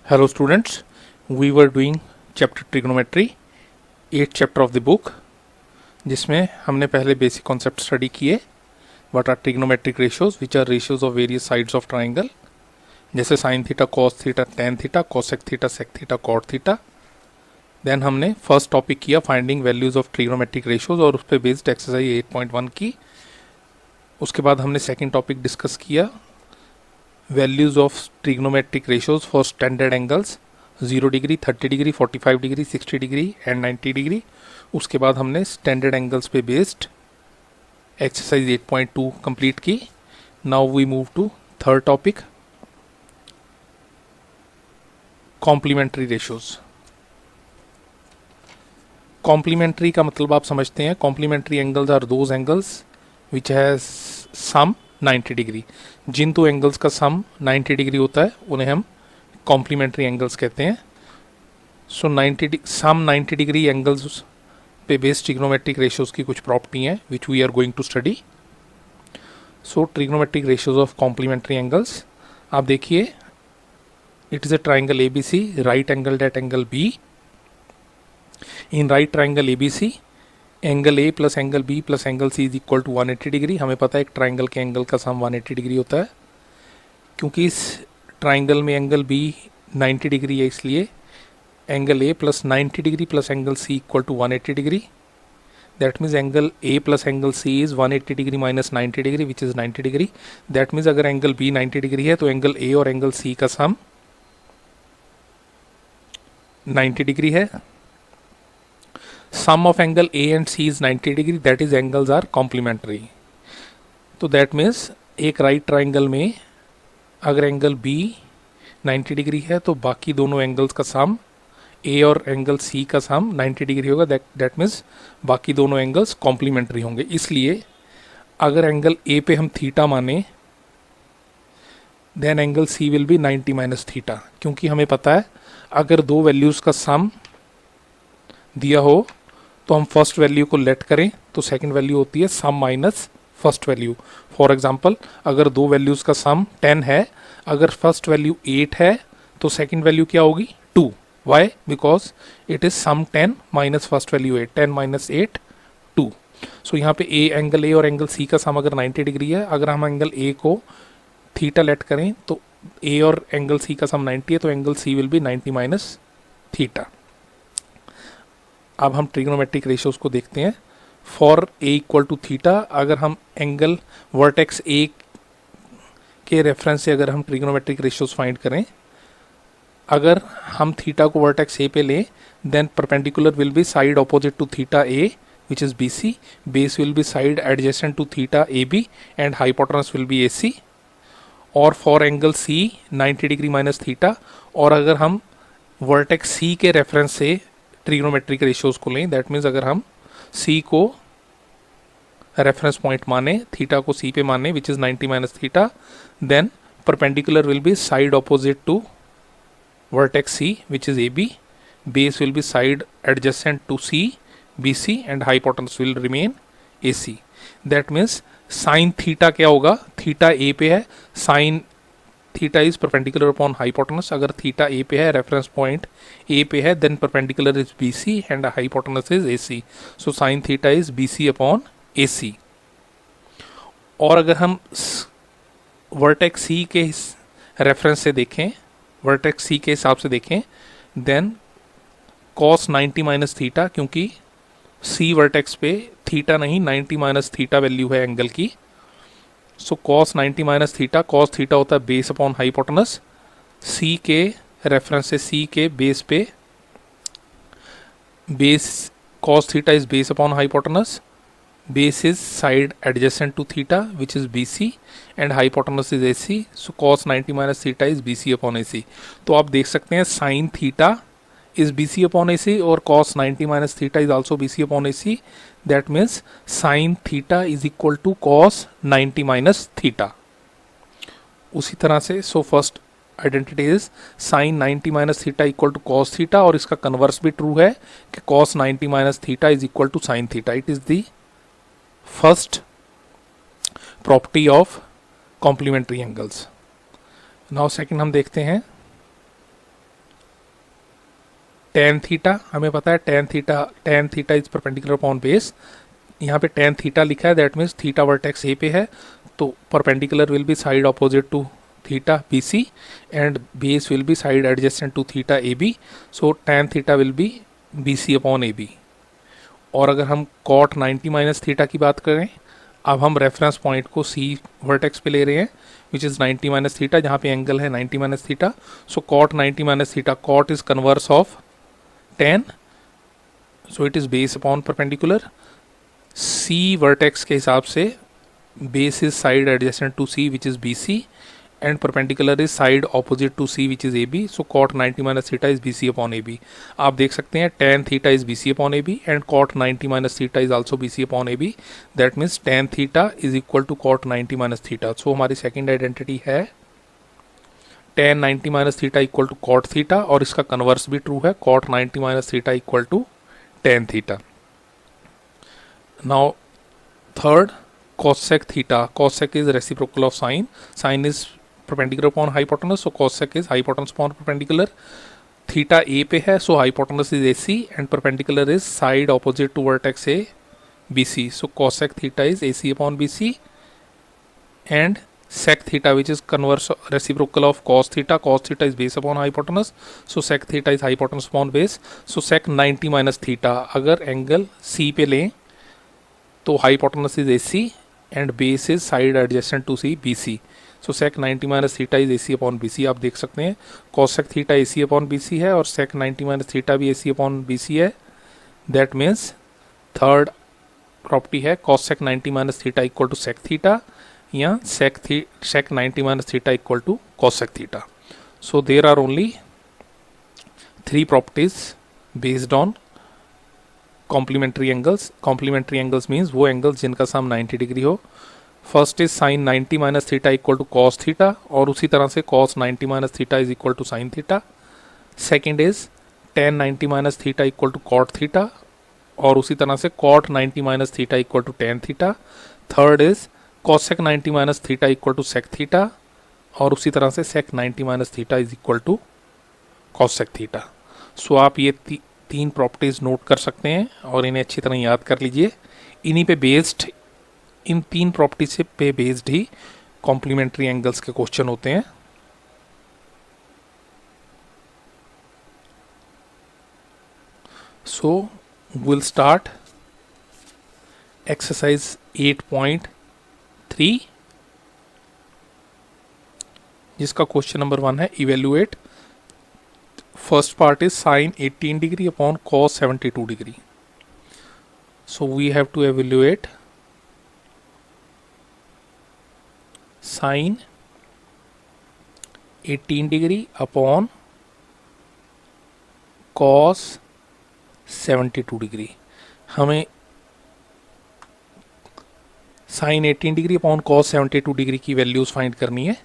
Hello students, we were doing chapter trigonometry, 8th chapter of the book, जिसमें हमने पहले basic concept study किए. What are trigonometric ratios, which are ratios of various sides of triangle, जैसे sine theta, cos theta, tan theta, cosec theta, sec theta, cot theta. Then हमने first topic किया finding values of trigonometric ratios और उस पर based exercise 8.1 की. उसके बाद हमने सेकेंड टॉपिक डिस्कस किया values of trigonometric ratios for standard angles 0 degree, 30 degree, 45 degree, 60 degree and 90 degree. उसके बाद हमने स्टैंडर्ड एंगल्स पे बेस्ड एक्सरसाइज 8.2 कंप्लीट की. Now we move to third topic complementary ratios. Complementary का मतलब आप समझते हैं, complementary angles are those angles which has sum 90 degree. जिन दो एंगल्स का सम 90 डिग्री होता है उन्हें हम कॉम्प्लीमेंट्री एंगल्स कहते हैं. सो 90 डिग्री एंगल्स पे बेस्ड ट्रिग्नोमेट्रिक रेशियोज की कुछ प्रॉपर्टी हैं which we are going to study. So trigonometric ratios of complementary angles, आप देखिए it is a triangle ABC, right angle at angle B. In right triangle ABC angle A plus angle B plus angle C is equal to 180 degree. हमें पता है एक triangle के angle का सम 180 degree होता है. क्योंकि इस ट्राइंगल में एंगल B 90 डिग्री है, इसलिए angle A plus 90 degree plus angle C equal to 180 degree. That means angle A plus angle C is 180 degree minus 90 degree which is 90 degree. That means अगर angle B 90 degree है तो angle A और angle C का sum 90 degree है. Sum of angle A and C is 90 degree, that is angles are complementary. तो that means एक right triangle में अगर एंगल B 90 डिग्री है तो बाकी दोनों एंगल्स का सम A और एंगल C का सम 90 डिग्री होगा. that means बाकी दोनों एंगल्स कॉम्प्लीमेंट्री होंगे. इसलिए अगर एंगल A पे हम थीटा माने then angle C will be 90 minus theta. क्योंकि हमें पता है अगर दो वैल्यूज़ का सम दिया हो तो हम फर्स्ट वैल्यू को लेट करें तो सेकंड वैल्यू होती है sum minus first value. For example अगर दो वैल्यूज़ का सम 10 है, अगर फर्स्ट वैल्यू 8 है तो सेकंड वैल्यू क्या होगी 2. Why? Because it is sum 10 minus first value 8. 10 minus 8 2. So यहाँ पे एंगल A और एंगल C का सम अगर 90 डिग्री है, अगर हम एंगल A को थीटा लेट करें तो A और एंगल C का सम 90 है तो angle C will be 90 minus theta. अब हम ट्रिग्नोमेट्रिक रेशियोज को देखते हैं. For A equal to theta, अगर हम एंगल वर्टेक्स A के रेफरेंस से अगर हम ट्रिग्नोमेट्रिक रेशियोज फाइंड करें, अगर हम थीटा को वर्टेक्स A पे लें then perpendicular will be side opposite to theta A which is BC, base will be side adjacent to theta AB and hypotenuse will be AC. और for angle C 90 degree minus theta, और अगर हम vertex C के reference से trigonometric ratios को लें, that means अगर हम C को रेफरेंस पॉइंट माने, थीटा को C पे माने which is 90 minus theta, then perpendicular will be side opposite to vertex C which is AB, base will be side adjacent to C BC and hypotenuse will remain AC. That means sine theta क्या होगा, theta A पे है, sine theta is perpendicular upon hypotenuse. अगर theta A पे है, reference point A पे है, then perpendicular is BC and hypotenuse is AC. So sine theta is BC upon AC. और अगर हम वर्टेक्स C के रेफरेंस से देखें, वर्टेक्स C के हिसाब से देखें, देन कॉस 90 माइनस थीटा, क्योंकि C वर्टेक्स पे थीटा नहीं 90 माइनस थीटा वैल्यू है एंगल की. So cos 90 minus theta, cos theta होता है बेस अपॉन हाइपोटेनस. C के रेफरेंस से C के बेस पे base cos theta is base upon hypotenuse, base is side adjacent to theta which is BC and hypotenuse is AC. So cos 90 minus theta is BC upon AC. तो आप देख सकते हैं sine theta is BC upon AC और cos 90 minus theta is also BC upon AC. That means sin theta is equal to cos 90 minus theta. उसी तरह से so first identity is sin 90 minus theta equal to cos theta, और इसका converse भी true है कि cos 90 minus theta is equal to sin theta. It is the first property of complementary angles. Now second हम देखते हैं tan theta, हमें पता है tan theta is perpendicular upon base. यहाँ पे टेन थीटा लिखा है, that means theta vertex A पे है, तो perpendicular will be side opposite to theta B C and base will be side adjacent to theta A B, so tan theta will be B C upon A B. और अगर हम cot 90 minus theta की बात करें, अब हम reference point को सी vertex पे ले रहे हैं विच इज़ 90 माइनस थीटा, जहाँ पे एंगल है 90 minus theta, so cot 90 minus theta, cot is converse of 10, so it is base upon perpendicular. C vertex के हिसाब से base is side adjacent to C which is B C and perpendicular is side opposite to C which is AB, so cot 90 minus theta is BC upon AB। आप देख सकते हैं tan theta is BC upon AB and cot 90 minus theta is also BC upon AB, that means tan theta is equal to cot 90 minus theta। so हमारी second identity है tan 90 minus theta equal to cot theta, और इसका converse भी true है, cot 90 minus theta equal to tan theta। now third, cosec theta, cosec is reciprocal of sine, sine is perpendicular upon hypotenuse, so cosec is hypotenuse upon perpendicular। Theta A पे है, so hypotenuse is AC and perpendicular is side opposite to vertex A BC, so cosec theta is AC upon BC and sec theta which is converse reciprocal of cos theta is base upon hypotenuse, so sec theta is hypotenuse upon base, so sec 90 minus theta, अगर angle C पे लें तो hypotenuse is AC and base is side adjacent to C BC, so sec 90 minus theta is AC upon BC। आप देख सकते हैं cosec theta AC upon BC है और sec 90 minus theta भी AC upon BC है, that means थर्ड प्रॉपर्टी है cosec 90 minus theta equal to sec theta या sec 90 minus theta equal to cosec theta। so there are only three properties based on complementary angles. Complementary angles means वो angles जिनका sum 90 degree हो। First is sine 90 minus theta equal to cos theta, और उसी तरह से cos 90 minus theta is equal to sine theta. Second is tan 90 minus theta equal to cot theta, और उसी तरह से cot 90 minus theta equal to tan theta. Third is cosec 90 minus theta equal to sec theta, और उसी तरह से sec 90 minus theta is equal to cosec theta. So आप ये तीन प्रॉपर्टीज नोट कर सकते हैं और इन्हें अच्छी तरह याद कर लीजिए। इन्हीं पे बेस्ड, इन तीन प्रॉपर्टी से पे बेस्ड ही कॉम्प्लीमेंट्री एंगल्स के क्वेश्चन होते हैं। सो विल स्टार्ट एक्सरसाइज 8.3 जिसका क्वेश्चन नंबर 1 है evaluate. First part is sine 18 degree upon cos 72 degree. So we have to evaluate sine 18 degree upon cos 72 degree. हमें sine 18 degree upon cos 72 degree की values find करनी है।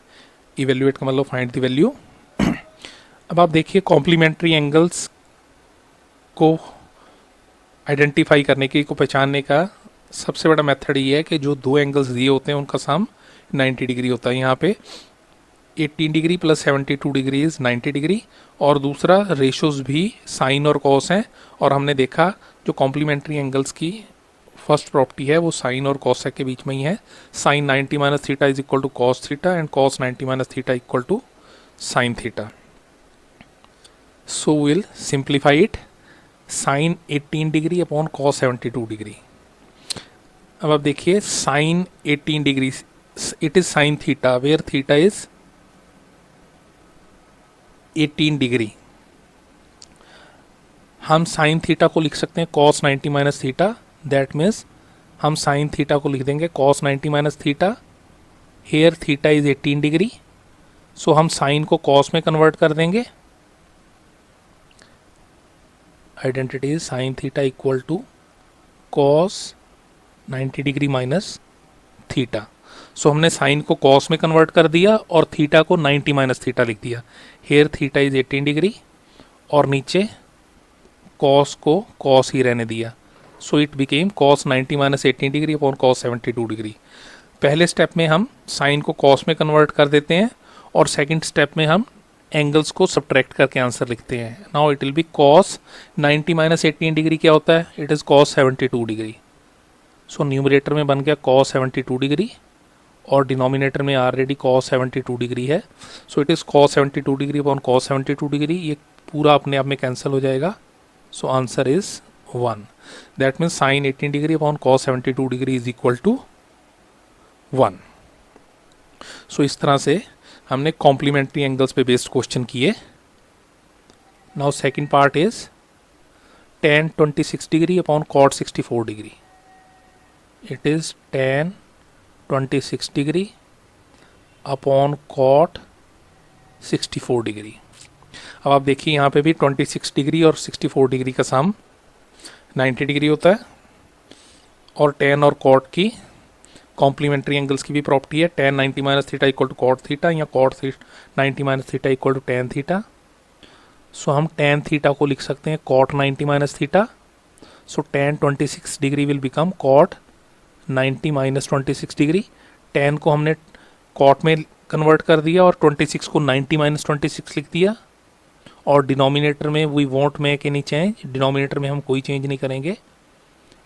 Evaluate का मतलब find the value. अब आप देखिए कॉम्प्लीमेंट्री एंगल्स को आइडेंटिफाई करने के, को पहचानने का सबसे बड़ा मेथड ये है कि जो दो एंगल्स दिए होते हैं उनका सम 90 डिग्री होता है। यहाँ पे 18 degree plus 72 degree is 90 degree, और दूसरा रेशोज भी साइन और कॉस हैं। और हमने देखा जो कॉम्प्लीमेंट्री एंगल्स की फर्स्ट प्रॉपर्टी है वो साइन और कॉसेक के बीच में ही है। Sine 90 minus theta is equal to cos theta and cos 90 minus theta equal to sine theta. So we'll simplify it, sine 18 degree upon cos 72 degree. अब आप देखिए sine 18 degree, it is sine theta where theta is 18 degree. हम sine theta को लिख सकते हैं cos 90 minus theta, that means हम sine theta को लिख देंगे cos 90 minus theta. Here theta is 18 degree, so हम साइन को कॉस में कन्वर्ट कर देंगे। Identity is sine theta equal to cos 90 degree minus theta. So हमने साइन को कॉस में कन्वर्ट कर दिया और थीटा को 90 माइनस थीटा लिख दिया। हेयर थीटा इज 18 डिग्री और नीचे कॉस को कॉस ही रहने दिया। So it became cos 90 minus 18 degree upon cos 72 degree. पहले स्टेप में हम साइन को कॉस में कन्वर्ट कर देते हैं और सेकंड स्टेप में हम एंगल्स को सब्ट्रैक्ट करके आंसर लिखते हैं. Now it will be cos 90 minus 18 degree क्या होता है? It is cos 72 degree. So numerator में बन गया कॉस 72 डिग्री और डिनोमिनेटर में ऑलरेडी कॉस 72 डिग्री है. सो it is cos 72 degree upon cos 72 degree. ये पूरा अपने आप में कैंसिल हो जाएगा. सो answer is 1. That means sign 18 degree upon cos 72 degree is equal to 1. So इस तरह से हमने कॉम्प्लीमेंट्री एंगल्स पे बेस्ड क्वेश्चन किए. Now second part is tan 26 degree upon cot 64 degree. It is tan 26 degree upon cot 64 degree. अब आप देखिए यहाँ पे भी 26 डिग्री और 64 डिग्री का सम 90 डिग्री होता है और tan और कॉट की कॉम्प्लीमेंट्री एंगल्स की भी प्रॉपर्टी है. tan 90 minus theta equal to cot theta या cot 90 minus theta equal to tan theta. So हम tan थीटा को लिख सकते हैं cot 90 minus theta. So tan 26 degree will become cot 90 minus 26 degree. tan को हमने कॉट में कन्वर्ट कर दिया और 26 को 90 माइनस 26 लिख दिया. और डिनोमिनेटर में we won't make any change. Denominator में हम कोई चेंज नहीं करेंगे.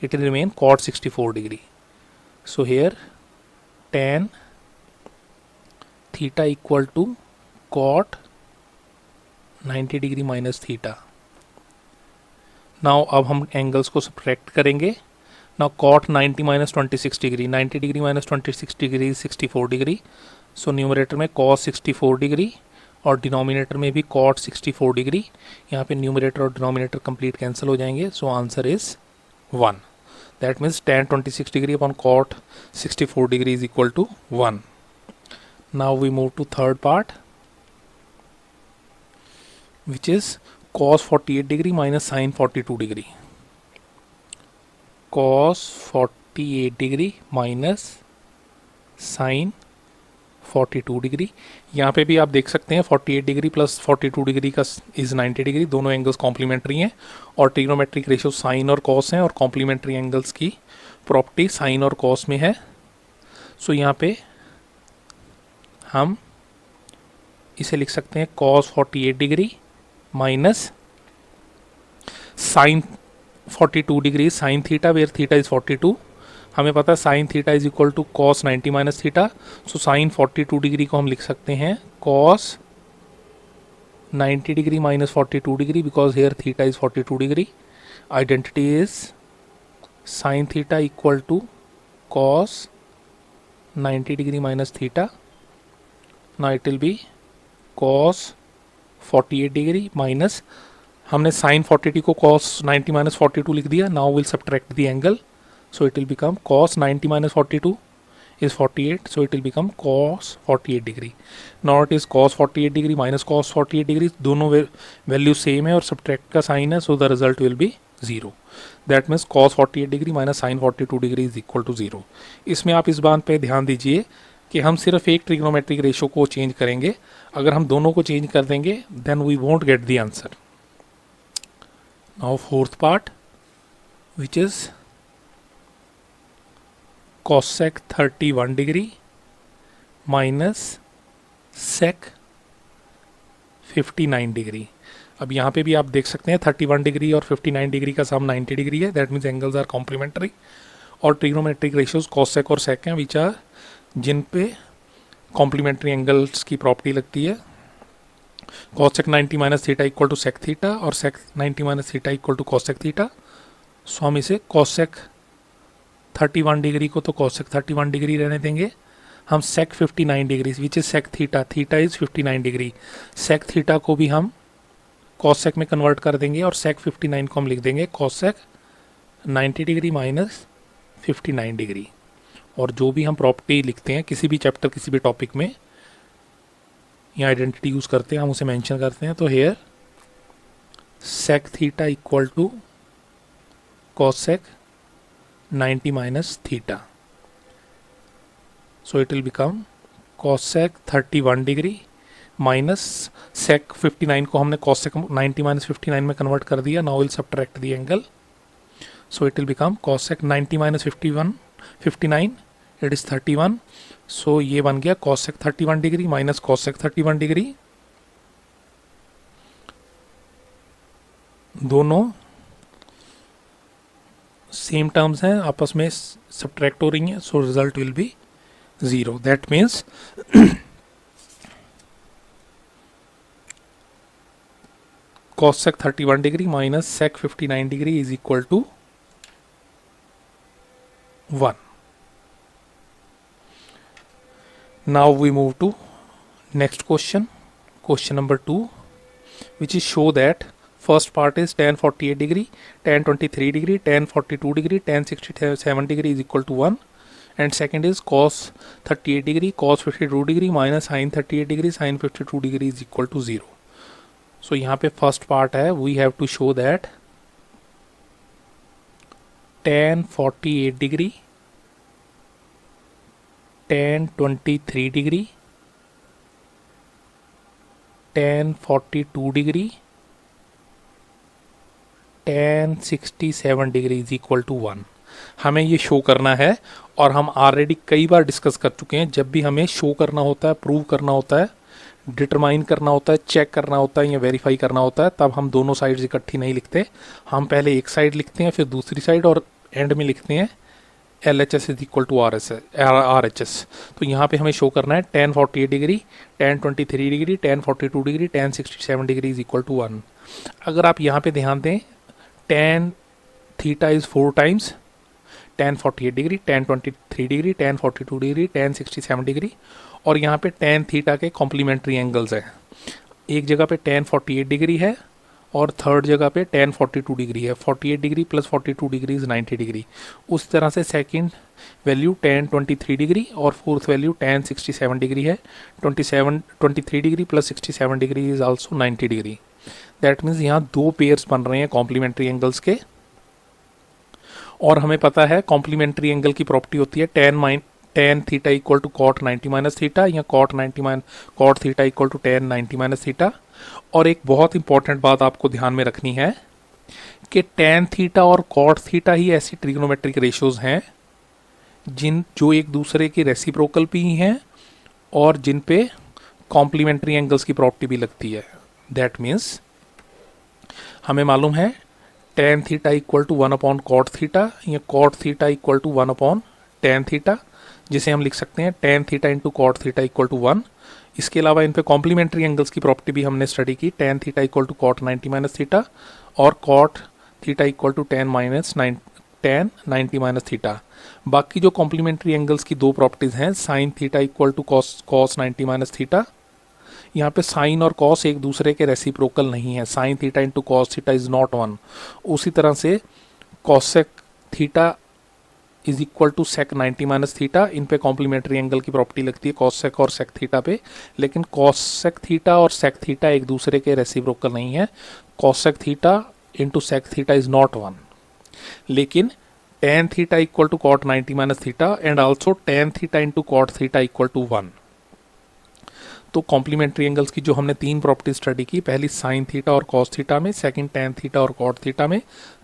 It will remain cot 64 degree. So here tan theta equal to cot 90 degree minus theta. Now अब हम एंगल्स को सब्ट्रैक्ट करेंगे. Now cot 90 minus 26 degree, 90 degree minus 26 degree 64 degree. So numerator में cos 64 डिग्री और denominator में भी cot 64 degree. यहाँ पे न्यूमरेटर और डिनोमिनेटर कंप्लीट कैंसिल हो जाएंगे. सो answer is 1. That means tan 26 degree upon cot 64 degree is equal to 1. Now we move to third part, which is cos 48 degree minus sin 42 degree. Cos 48 degree minus sin 42 degree. यहाँ पे भी आप देख सकते हैं 48 degree plus 42 degree का is 90 degree. दोनों angles complementary हैं और ट्रिग्नोमेट्रिक रेशियो साइन और कॉस हैं और कॉम्प्लीमेंट्री एंगल्स की प्रॉपर्टी साइन और कॉस में है. सो यहाँ पे हम इसे लिख सकते हैं cos 48 degree minus sine 42 degree sine theta where theta is 42. हमें पता है sine theta is equal to cos 90 minus theta. So sine 42 degree को हम लिख सकते हैं cos 90 degree minus 42 degree because here theta is 42 degree. Identity is sine theta equal to cos 90 degree minus theta. Now it will be cos 48 degree minus हमने sine 42 को cos 90 minus 42 लिख दिया. Now will subtract the angle. So it will become cos 90 minus 42 is 48. So it will become cos 48 degree. Now it is cos 48 degree minus cos 48 degree. दोनों value same है और subtract का sign है. So the result will be 0. That means cos 48 degree minus sin 42 degree is equal to 0. इसमें आप इस बात पे ध्यान दीजिए कि हम सिर्फ एक ट्रिग्नोमेट्रिक रेशियो को चेंज करेंगे. अगर हम दोनों को चेंज कर देंगे then we won't get the answer. Now fourth part, which is cosec 31 degree minus sec 59 degree. अब यहाँ पे भी आप देख सकते हैं 31 डिग्री और 59 डिग्री का सम 90 डिग्री है. That means angles are complementary और ट्रिग्नोमेट्रिक रेशियोज cosec और sec हैं विच आर जिन पे कॉम्प्लीमेंट्री एंगल्स की प्रॉपर्टी लगती है. cosec 90 minus theta equal to sec theta और sec 90 minus theta equal to cosec theta. So हम इसे cosec 31 डिग्री को तो cosec 31 डिग्री रहने देंगे. हम sec 59 degree which is sec theta, theta is 59 degree, sec theta को भी हम cosec में कन्वर्ट कर देंगे और sec 59 को हम लिख देंगे cosec 90 डिग्री माइनस 59 डिग्री. और जो भी हम प्रॉपर्टी लिखते हैं किसी भी चैप्टर किसी भी टॉपिक में या आइडेंटिटी यूज़ करते हैं हम उसे मेंशन करते हैं. तो here sec theta equal to cosec 90 minus theta. So it will become cosec 31 degree minus sec 59 को हमने cosec 90 minus 59 में कन्वर्ट कर दिया. Now we'll subtract the angle. So it will become cosec 90 minus 59 it is 31. So ये बन गया cosec 31 degree minus cosec 31 degree दोनों same terms हैं, आपस में सब्ट्रैक्ट हो रही हैं, so result will be 0. That means cos sec 31 degree minus sec 59 degree is equal to 1. Now we move to next question, question number 2, which is show that first part is tan 48 degree, tan 23 degree, tan 42 degree, tan 67 degree is equal to 1, and second is cos 38 degree, cos 52 degree minus sin 38 degree, sin 52 degree is equal to 0. So यहाँ पे first part है, we have to show that tan 48 degree, tan 23 degree, tan 42 degree, tan 67 degree is equal to 1. हमें ये show करना है, और हम already कई बार डिस्कस कर चुके हैं. जब भी हमें शो करना होता है, प्रूव करना होता है, डिटरमाइन करना होता है, चेक करना होता है या वेरीफाई करना होता है, तब हम दोनों साइड्स इकट्ठी नहीं लिखते. हम पहले एक साइड लिखते हैं, फिर दूसरी साइड, और एंड में लिखते हैं LHS is equal to RHS. तो यहाँ पे हमें शो करना है tan 48 degree, tan 23 degree, tan 42 degree, tan 67 degree is equal to 1. अगर आप यहाँ पे ध्यान दें, tan theta is 4 times tan 48 degree, tan 23 degree, tan 42 degree, tan 67 degree, और यहाँ पे tan थीटा के कॉम्प्लीमेंट्री एंगल्स हैं. एक जगह पे tan 48 डिग्री है और थर्ड जगह पे tan 42 डिग्री है. 48 degree plus 42 degree is 90 degree. उस तरह से सेकंड वैल्यू tan 23 डिग्री और फोर्थ वैल्यू tan 67 डिग्री है. 23 degree plus 67 degree is also 90 degree. That means यहाँ दो पेयर्स बन रहे हैं कॉम्प्लीमेंट्री एंगल्स के. और हमें पता है कॉम्प्लीमेंट्री एंगल की प्रॉपर्टी होती है tan theta equal to cot 90 minus theta, या cot theta equal to tan 90 minus theta. और एक बहुत इंपॉर्टेंट बात आपको ध्यान में रखनी है कि tan थीटा और cot थीटा ही ऐसी ट्रिग्नोमेट्रिक रेशियोज हैं जो एक दूसरे के रेसिप्रोकल भी हैं और जिन पे कॉम्प्लीमेंट्री एंगल्स की प्रॉपर्टी भी लगती है. दैट मीन्स हमें मालूम है tan theta equal to 1 upon cot theta, या cot theta equal to 1 upon tan theta, जिसे हम लिख सकते हैं tan theta into cot theta equal to 1. इसके अलावा इन पे कॉम्प्लीमेंट्री एंगल्स की प्रॉपर्टी भी हमने स्टडी की. tan theta equal to cot 90 minus theta और cot theta equal to tan 90 minus theta. बाकी जो कॉम्प्लीमेंट्री एंगल्स की दो प्रॉपर्टीज हैं, sin theta equal to cos 90 minus theta. यहाँ पे साइन और कॉस एक दूसरे के रेसिप्रोकल नहीं है. Sine theta into cos theta is not 1. उसी तरह से cosec theta is equal to sec 90 minus theta. इन पे कॉम्प्लीमेंट्री एंगल की प्रॉपर्टी लगती है कॉसेक और सेक थीटा पे, लेकिन कॉसेक थीटा और सेक थीटा एक दूसरे के रेसिप्रोकल नहीं है. Cosec theta into sec theta is not 1. लेकिन tan theta equal to cot 90 minus theta and also tan theta into cot theta equal to 1. तो कॉम्प्लीमेंट्री एंगल्स की जो हमने तीन प्रॉपर्टी स्टडी की, पहली साइन थीटा और कॉस थीटा में, सेकंड tan थीटा और cot थीटा में,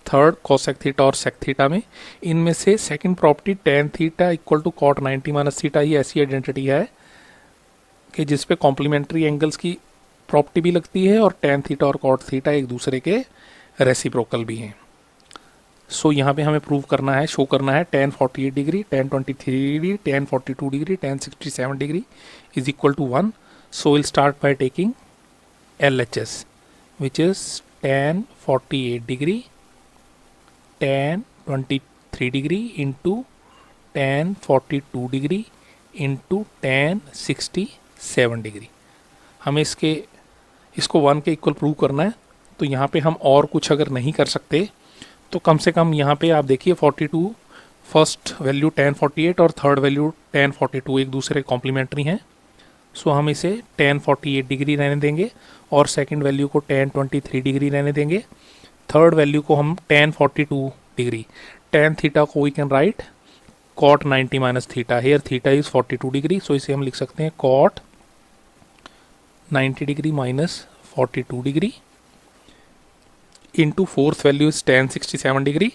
थर्ड कॉसेक थीटा और सेक थीटा में. इनमें से second property tan theta equal to cot 90 minus theta ही ऐसी आइडेंटिटी है कि जिस पे कॉम्प्लीमेंट्री एंगल्स की प्रॉपर्टी भी लगती है और tan थीटा और cot थीटा एक दूसरे के रेसिप्रोकल भी हैं. सो यहाँ पे हमें प्रूव करना है, शो करना है tan 48 degree, tan 23 degree, tan 42 degree, tan 67 degree is equal to 1. So we'll start by taking LHS, which is tan 48 degree, tan 23 degree into tan 42 degree into tan 67 degree. हमें इसको 1 के equal prove करना है. तो यहाँ पे हम और कुछ अगर नहीं कर सकते तो कम से कम यहाँ पे आप देखिए 42 फर्स्ट वैल्यू tan 48 और थर्ड वैल्यू tan 42 एक दूसरे कॉम्प्लीमेंट्री हैं. सो हम इसे tan 48 डिग्री रहने देंगे और सेकंड वैल्यू को tan 23 डिग्री रहने देंगे. थर्ड वैल्यू को हम tan 42 डिग्री. tan थीटा को we can write cot 90 minus theta. Here theta is 42 degree, so इसे हम लिख सकते हैं cot 90 degree minus 42 degree into fourth value is tan 67 degree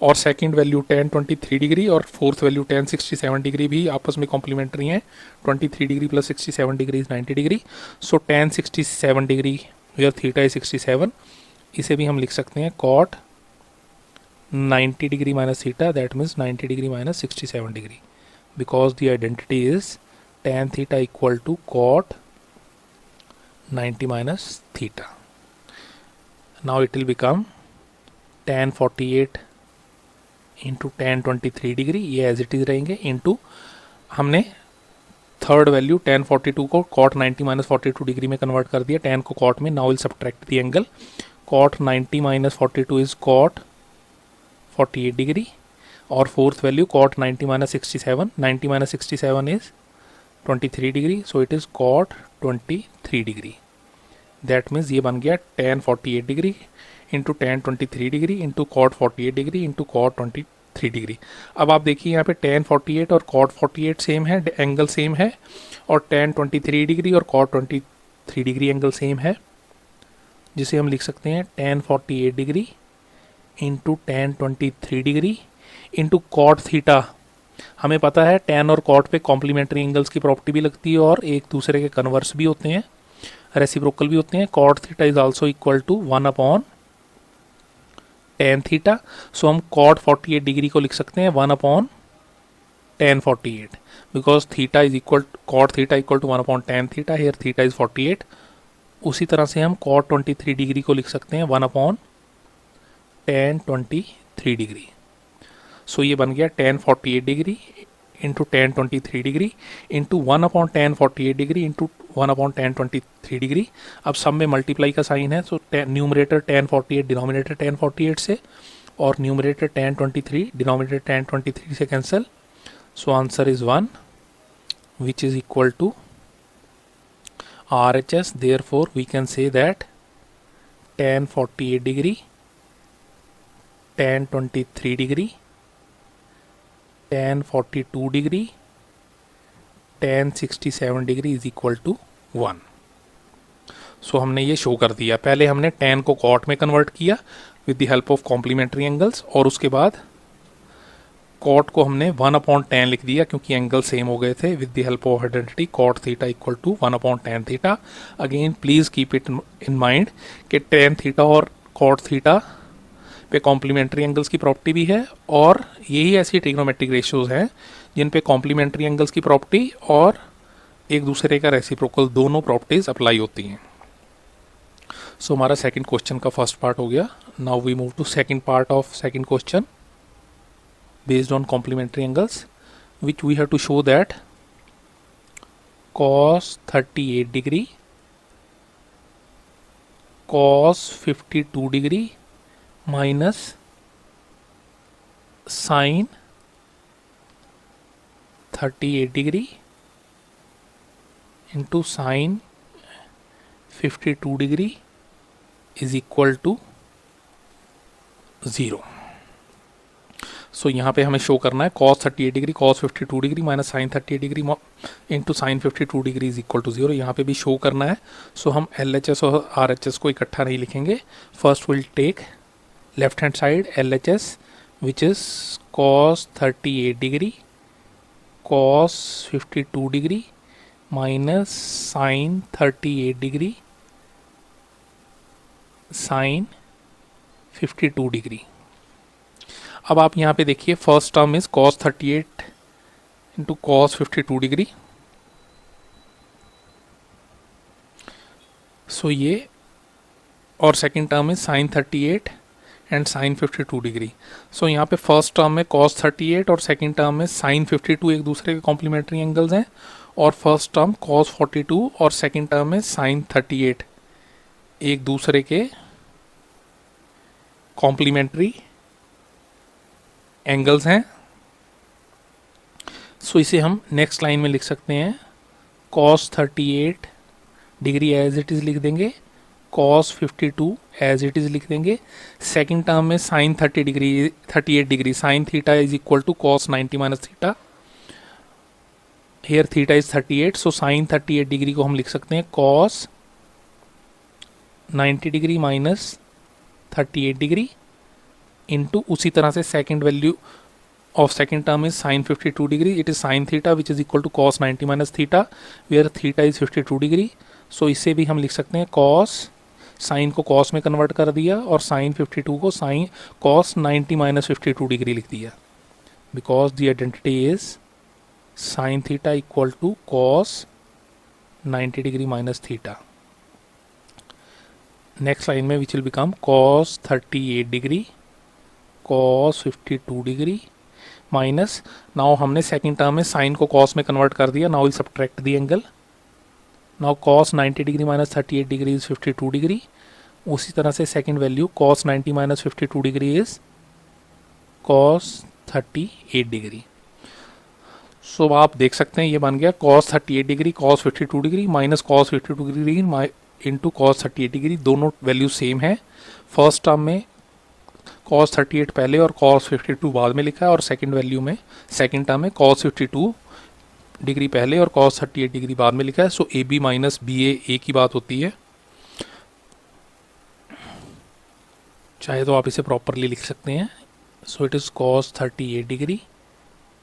और सेकंड वैल्यू tan 23 डिग्री और फोर्थ वैल्यू tan 67 डिग्री भी आपस में कॉम्प्लीमेंट्री हैं. 23 degree plus 67 degree is 90 degree. So tan 67 degree where theta is 67 इसे भी हम लिख सकते हैं cot 90 degree minus theta, that means 90 degree minus 67 degree, because the identity is tan theta equal to cot 90 minus theta. Now it will become tan 48 into tan 23 degree, ये as it is रहेंगे, into हमने third value tan 42 को cot 90 minus 42 degree में convert कर दिया, tan को cot में. Now will subtract the angle, cot 90 minus 42 is cot 48 degree, और fourth value cot 90 minus 67, 90 minus 67 is 23 degree, so it is cot 23 degree. That means ये बन गया tan 48 degree into tan 23 degree into cot 48 degree into cot 23 degree. अब आप देखिए यहाँ पे tan 48 और cot 48 सेम है, एंगल सेम है, और tan 23 डिग्री और cot 23 डिग्री एंगल सेम है, जिसे हम लिख सकते हैं tan 48 degree into tan 23 degree into cot theta. हमें पता है tan और cot पे कॉम्प्लीमेंट्री एंगल्स की प्रॉपर्टी भी लगती है और एक दूसरे के कन्वर्स भी होते हैं, रेसिप्रोकल भी होते हैं. cot theta is also equal to 1 upon tan theta. So हम cot 48 डिग्री को लिख सकते हैं 1 upon tan 48, because theta is equal, cot theta equal to 1 upon tan theta, here theta is 48. उसी तरह से हम cot 23 डिग्री को लिख सकते हैं 1 अपॉन tan 23 डिग्री. सो ये बन गया tan 48 degree into tan 23 degree into 1 upon tan 48 degree into 1 upon tan 23 degree. अब सब में मल्टीप्लाई का साइन है, so numerator tan 48 denominator tan 48 से, और न्यूमरेटर tan 23 डिनोमिनेटर tan 23 से cancel. So answer is 1 which is equal to RHS. Therefore we can say that tan 48 degree, tan 23 degree, tan 42 degree, tan 67 degree is equal to 1. So हमने ये show कर दिया. पहले हमने tan को cot में convert किया with the help of complementary angles, और उसके बाद cot को हमने 1 अपॉन tan लिख दिया क्योंकि एंगल सेम हो गए थे, with the help of identity cot theta equal to 1 upon tan theta. Again please keep it in mind कि tan थीटा और cot थीटा पे कॉम्प्लीमेंट्री एंगल्स की प्रॉपर्टी भी है, और यही ऐसी ट्रिग्नोमेट्रिक रेशियोज हैं जिन पे कॉम्प्लीमेंट्री एंगल्स की प्रॉपर्टी और एक दूसरे का रेसिप्रोकल दोनों प्रॉपर्टीज अप्लाई होती हैं. सो हमारा सेकंड क्वेश्चन का फर्स्ट पार्ट हो गया. Now we move to second part of second question based on complementary angles, which we have to show that cos 38 degree, cos 52 degree minus sine 38 degree into sine 52 degree is equal to 0. So यहाँ पे हमें show करना है cos 38 degree, cos 52 degree minus sine 38 degree into sine 52 degree is equal to 0. यहाँ पे भी show करना है. सो हम LHS और RHS को इकट्ठा नहीं लिखेंगे. First will take left hand side LHS which is cos 38 degree, cos 52 degree minus sine 38 degree sine 52 degree. अब आप यहाँ पे देखिए first term is cos 38 into cos 52 degree. So ये, और second term is sine 38 and sine 52 degree. So यहाँ पे first term में cos 38 और सेकेंड टर्म में साइन 52 एक दूसरे के कॉम्प्लीमेंट्री एंगल्स हैं, और फर्स्ट टर्म cos 42 और सेकेंड टर्म में साइन 38 एक दूसरे के कॉम्प्लीमेंट्री एंगल्स हैं. सो इसे हम नेक्स्ट लाइन में लिख सकते हैं cos 38 degree as it is लिख देंगे, cos 52 एज इट इज़ लिख देंगे. सेकेंड टर्म में sine 38 degree sine theta is equal to cos 90 minus theta, here theta is 38. So sine 38 degree को हम लिख सकते हैं cos 90 degree minus 38 degree into उसी तरह से second value of second term is sine 52 degree, it is sine theta which is equal to cos 90 minus theta where theta is 52 degree. So इसे भी हम लिख सकते हैं cos साइन को कॉस में कन्वर्ट कर दिया और साइन 52 को साइन कॉस 90 माइनस 52 डिग्री लिख दिया, because the identity is sine theta equal to cos 90 degree minus theta. Next line में which will become cos 38 degree cos 52 degree minus, now हमने सेकंड टर्म में sine को cos में convert कर दिया. Now will subtract the angle. Now cos 90 degree minus 38 degree is 52 degree. उसी तरह से second value cos 90 minus 52 degree is cos 38 degree. सो आप देख सकते हैं ये बन गया cos 38 degree cos 52 degree minus cos 52 degree into cos 38 degree. दोनों वैल्यू सेम है. फर्स्ट टर्म में कॉस 38 पहले और कॉस 52 बाद में लिखा है, और सेकंड वैल्यू में सेकंड टर्म में कॉस 52 डिग्री पहले और कॉस 38 डिग्री बाद में लिखा है. सो ए बी माइनस बी ए एक ही बात होती है. चाहे तो आप इसे प्रॉपरली लिख सकते हैं. सो it is cos 38 degree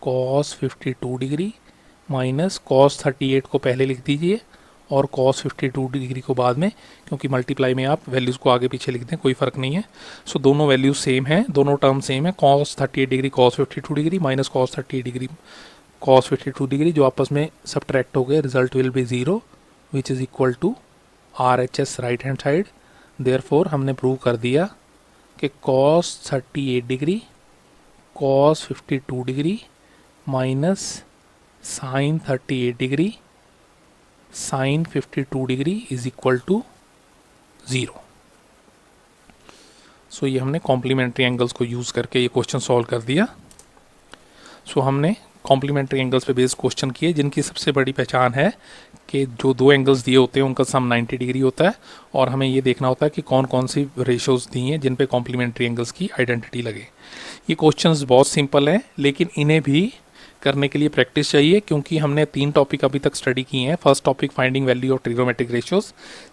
cos 52 degree minus cos 38 को पहले लिख दीजिए और कॉस 52 डिग्री को बाद में, क्योंकि मल्टीप्लाई में आप वैल्यूज़ को आगे पीछे लिख दें कोई फ़र्क नहीं है. सो दोनों वैल्यूज सेम हैं, दोनों टर्म सेम है. Cos 38 degree cos 52 degree minus cos 38 degree cos 52 degree जो आपस में सब्ट्रैक्ट हो गए. Result will be 0 which is equal to RHS right hand side. Therefore हमने प्रूव कर दिया कि cos 38 degree cos 52 degree minus sine 38 degree sine 52 degree is equal to 0. So ये हमने कॉम्प्लीमेंट्री एंगल्स को यूज़ करके ये क्वेश्चन सॉल्व कर दिया. सो हमने कॉम्प्लीमेंट्री एंगल्स पे बेस्ड क्वेश्चन किए जिनकी सबसे बड़ी पहचान है कि जो दो एंगल्स दिए होते हैं उनका सम 90 डिग्री होता है, और हमें ये देखना होता है कि कौन कौन सी रेशियोज दी हैं जिन पे कॉम्प्लीमेंट्री एंगल्स की आइडेंटिटी लगे. ये क्वेश्चंस बहुत सिंपल हैं, लेकिन इन्हें भी करने के लिए प्रैक्टिस चाहिए, क्योंकि हमने 3 टॉपिक अभी तक स्टडी किए हैं. First topic finding value of trigonometric ratios,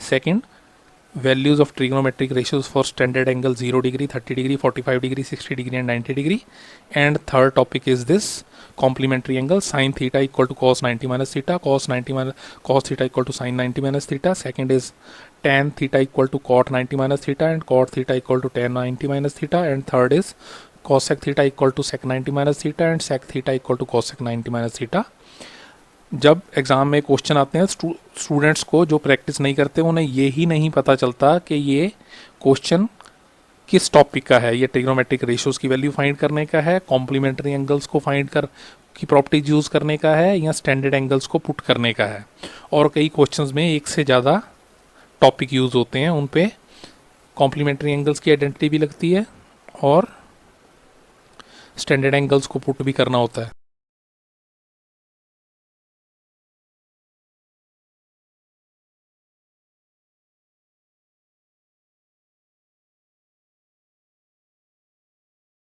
second values of trigonometric ratios for standard angle 0 degree 30 degree 45 degree 60 degree and 90 degree, and third topic is this complementary angle sine theta equal to cos 90 minus theta cos theta equal to sine 90 minus theta. Second is tan theta equal to cot 90 minus theta and cot theta equal to tan 90 minus theta, and third is cosec theta equal to sec 90 minus theta and sec theta equal to cosec 90 minus theta. जब exam में question आते हैं students को जो practice नहीं करते उन्हें ये ही नहीं पता चलता कि ये क्वेश्चन किस टॉपिक का है. ये ट्रिग्नोमेट्रिक रेशियोज की वैल्यू फाइंड करने का है, कॉम्प्लीमेंट्री एंगल्स को फाइंड कर की प्रॉपर्टीज यूज़ करने का है, या स्टैंडर्ड एंगल्स को पुट करने का है. और कई क्वेश्चंस में एक से ज़्यादा टॉपिक यूज़ होते हैं, उन पे कॉम्प्लीमेंट्री एंगल्स की आइडेंटिटी भी लगती है और स्टैंडर्ड एंगल्स को पुट भी करना होता है.